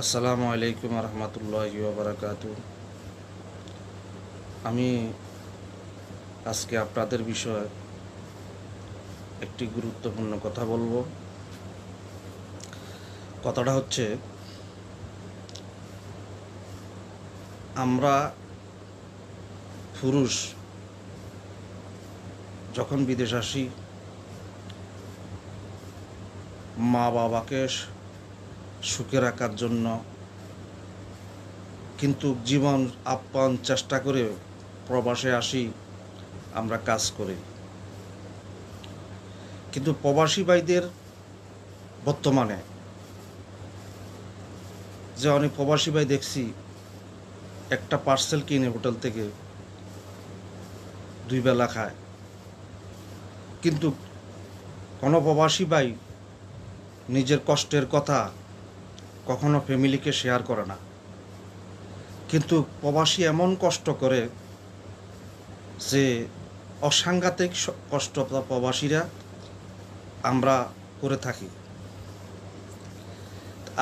আসসালামু আলাইকুম রহমতুল্লাহি ওয়া বারাকাতু। আমি আজকে আপনাদের বিষয়ে একটি গুরুত্বপূর্ণ কথা বলবো। কথাটা হচ্ছে, আমরা পুরুষ যখন বিদেশ আসি, মা বাবাকে সুখে রাখার জন্য কিন্তু জীবন আপ্যায়ন চেষ্টা করে প্রবাসে আসি, আমরা কাজ করি। কিন্তু প্রবাসী ভাইদের বর্তমানে যে অনেক প্রবাসী ভাই দেখছি, একটা পার্সেল কিনে হোটেল থেকে 2 বেলা খায়, কিন্তু কোনো প্রবাসী ভাই নিজের কষ্টের কথা কখনো ফ্যামিলিকে শেয়ার করে না। কিন্তু প্রবাসী এমন কষ্ট করে যে অসাংঘাতিক কষ্ট প্রবাসীরা আমরা করে থাকি।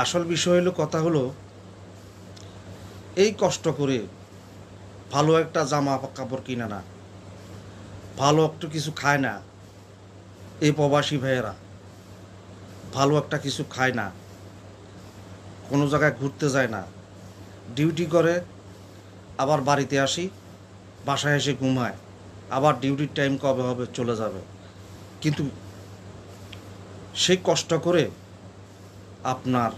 আসল বিষয় হলো, কথা হলো, এই কষ্ট করে ভালো একটা জামা কাপড় কিনে না, ভালো একটু কিছু খায় না। এই প্রবাসী ভাইয়েরা ভালো একটা কিছু খায় না, কোনো জায়গায় ঘুরতে যায় না, ডিউটি করে, আবার বাড়িতে আসি, বাসায় এসে ঘুমায়, আবার ডিউটির টাইম কবে হবে চলে যাবে। কিন্তু সেই কষ্ট করে আপনার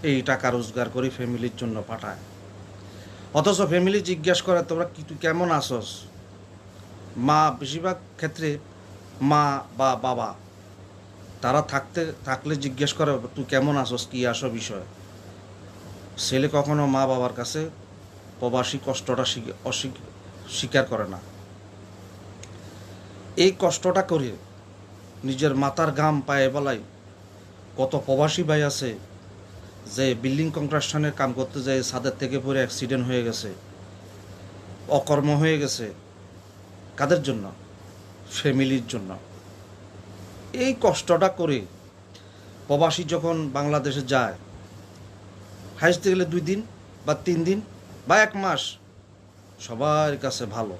এই টাকা রোজগার করে ফ্যামিলির জন্য পাঠায়, অথচ ফ্যামিলি জিজ্ঞেস করে, তোমরা তুই কেমন আসস? মা, বেশিরভাগ ক্ষেত্রে মা বা বাবা তারা থাকলে জিজ্ঞেস করে, তুই কেমন আসস, কি আসো বিষয়। ছেলে কখনো মা বাবার কাছে প্রবাসী কষ্টটা স্বীকার করে না। এই কষ্টটা করে নিজের মাথার ঘাম পায়ে বেলায় কত প্রবাসী ভাই আছে যে বিল্ডিং কনস্ট্রাকশনের কাম করতে যায়, ছাদের থেকে পড়ে অ্যাক্সিডেন্ট হয়ে গেছে, অকর্ম হয়ে গেছে। কাদের জন্য? ফ্যামিলির জন্য। এই কষ্টটা করে প্রবাসী যখন বাংলাদেশে যায়, হাসতে গেলে 2 দিন বা 3 দিন বা 1 মাস সবার কাছে ভালো।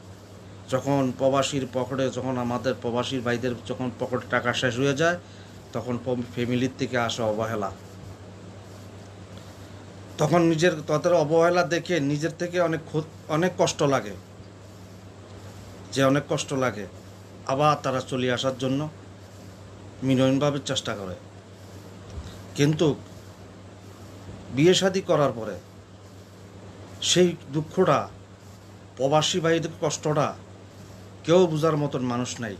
যখন প্রবাসীর পকেটে, যখন আমাদের প্রবাসীর ভাইদের যখন পকেটে টাকা শেষ হয়ে যায়, তখন ফ্যামিলির থেকে আসে অবহেলা। তখন তাদের অবহেলা দেখে নিজের থেকে অনেক কষ্ট লাগে, অনেক কষ্ট লাগে। আবার তারা চলে আসার জন্য মিননভাবে চেষ্টা করে। কিন্তু বিয়ে শাদী করার পরে সেই দুঃখটা, প্রবাসী ভাইদের কষ্টটা কেউ বোঝার মতন মানুষ নাই।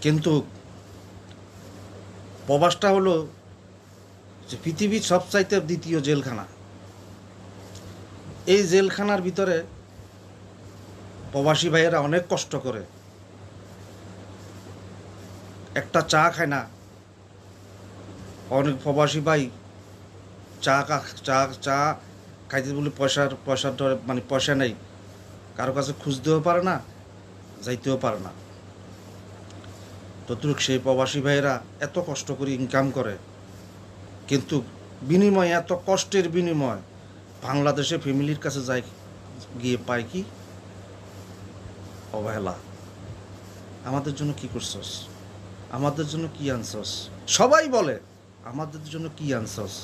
কিন্তু প্রবাসটা হলো যে পৃথিবীর সবচাইতে দ্বিতীয় জেলখানা। এই জেলখানার ভিতরে প্রবাসী ভাইয়েরা অনেক কষ্ট করে, একটা চা খায় না। অনেক প্রবাসী ভাই চা চা খাইতে বলে পয়সা নেই, কারো কাছে খুঁজতেও পারে না, যাইতেও পারে না। তদ্রুপ সেই প্রবাসী ভাইয়েরা এত কষ্ট করে ইনকাম করে, কিন্তু বিনিময়ে, এত কষ্টের বিনিময় বাংলাদেশে ফ্যামিলির কাছে যায়, গিয়ে পায় কি? অবহেলা। আমাদের জন্য কি করছস? আমাদের জন্য কি আনছস? সবাই বলে, আমাদের জন্য কি আনছস?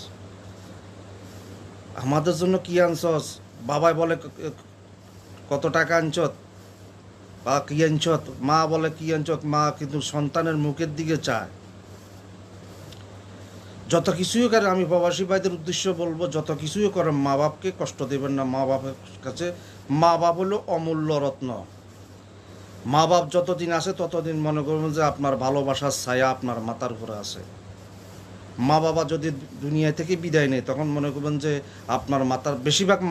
আমাদের জন্য কি আনছস? বাবাই বলে কত টাকা আনছত বা কি আনছত, মা বলে কি আনছত। মা কিন্তু সন্তানের মুখের দিকে চায়। যত কিছুই করে, আমি প্রবাসী ভাইদের উদ্দেশ্য বলবো, যত কিছুই করে মা বাপকে কষ্ট দেবেন না। মা বাপের কাছে মা বাপ হলো অমূল্য রত্ন। মা বাপ যতদিন আছে ততদিন মনে করবেন যে আপনার ভালোবাসার ছায়া আপনার মাথার উপরে আছে। মা বাবা যদি দুনিয়া থেকে বিদায় নেয়, তখন মনে করবেন যে আপনার মাথার, বেশিরভাগ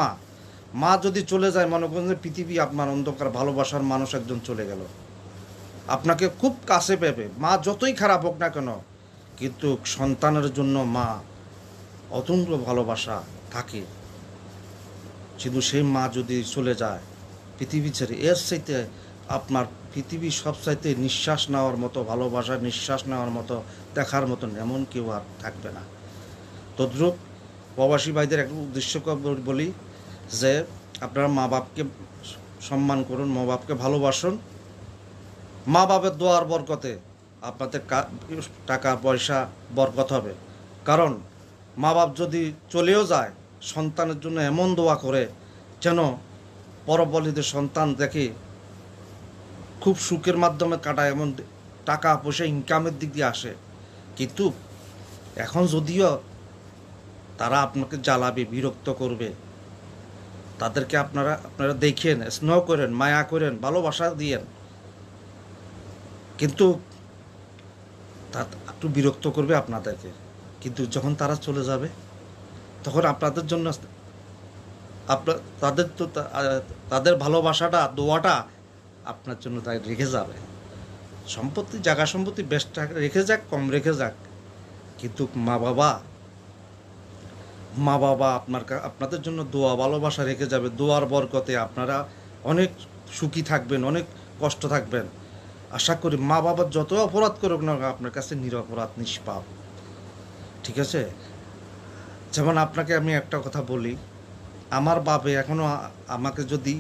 মা যদি চলে যায়, মনে করবেন যে পৃথিবী আপনার অন্ধকার, ভালোবাসার মানুষ একজন চলে গেল। আপনাকে খুব কাছে পেবে, মা যতই খারাপ হোক না কেন, কিন্তু সন্তানের জন্য মা অতুল্য ভালোবাসা থাকে। কিন্তু সেই মা যদি চলে যায় পৃথিবী ছেড়ে, এর চাইতে আপনার পৃথিবী সবচাইতে নিঃশ্বাস নেওয়ার মতো ভালোবাসা, নিঃশ্বাস নেওয়ার মতো, দেখার মতন এমন কেউ আর থাকবে না। তদ্রূপ প্রবাসী ভাইদের একটা উদ্দেশ্য করে বলি যে আপনারা মা বাপকে সম্মান করুন, মা বাপকে ভালোবাসুন। মা বাপের দোয়ার বরকতে আপনাদের টাকা পয়সা বরকত হবে। কারণ মা বাপ যদি চলেও যায়, সন্তানের জন্য এমন দোয়া করে যেন পরবর্তীতে সন্তান দেখে খুব সুখের মাধ্যমে কাটায়, এমন টাকা পয়সা ইনকামের দিক দিয়ে আসে। কিন্তু এখন যদিও তারা আপনাকে জ্বালাবে, বিরক্ত করবে, তাদেরকে আপনারা দেখেন, স্নেহ করেন, মায়া করেন, ভালোবাসা দিয়েন, কিন্তু তা একটু বিরক্ত করবে আপনাদেরকে। কিন্তু যখন তারা চলে যাবে তখন আপনাদের জন্য তাদের ভালোবাসাটা, দোয়াটা আপনার জন্য তাই রেখে যাবে। সম্পত্তি, জায়গা সম্পত্তি বেশ রেখে যাক, কম রেখে যাক, কিন্তু মা বাবা আপনাদের জন্য দোয়া ভালোবাসা রেখে যাবে। দোয়ার বরকতে আপনারা অনেক সুখী থাকবেন, অনেক কষ্ট থাকবেন। আশা করি মা বাবা যত অপরাধ করুক না আপনার কাছে নিরপরাধ, নিষ্পাপ। ঠিক আছে? যেমন আপনাকে আমি একটা কথা বলি, আমার বাপে এখনও আমাকে যদি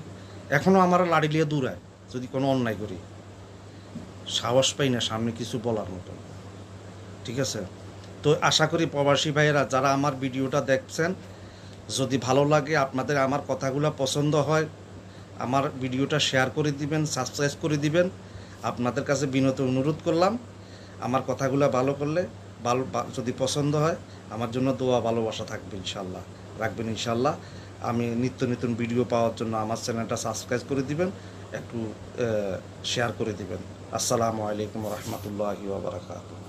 এখনও আমার লাড়ি লিয়ে দূরায়, যদি কোনো অন্যায় করি, সাহস পাই না সামনে কিছু বলার মতো। ঠিক আছে? তো আশা করি প্রবাসী ভাইয়েরা যারা আমার ভিডিওটা দেখছেন, যদি ভালো লাগে, আপনাদের আমার কথাগুলো পছন্দ হয়, আমার ভিডিওটা শেয়ার করে দিবেন, সাবস্ক্রাইব করে দিবেন। আপনাদের কাছে বিনত অনুরোধ করলাম, আমার কথাগুলো ভালো করলে, যদি পছন্দ হয়, আমার জন্য দোয়া ভালোবাসা থাকবে ইনশাল্লাহ, রাখবেন ইনশাল্লাহ। আমি নিত্য নতুন ভিডিও পাওয়ার জন্য আমার চ্যানেলটা সাবস্ক্রাইব করে দিবেন, একটু শেয়ার করে দিবেন। আসসালামু আলাইকুম রহমতুল্লাহি ওয়া বারাকাতুহু।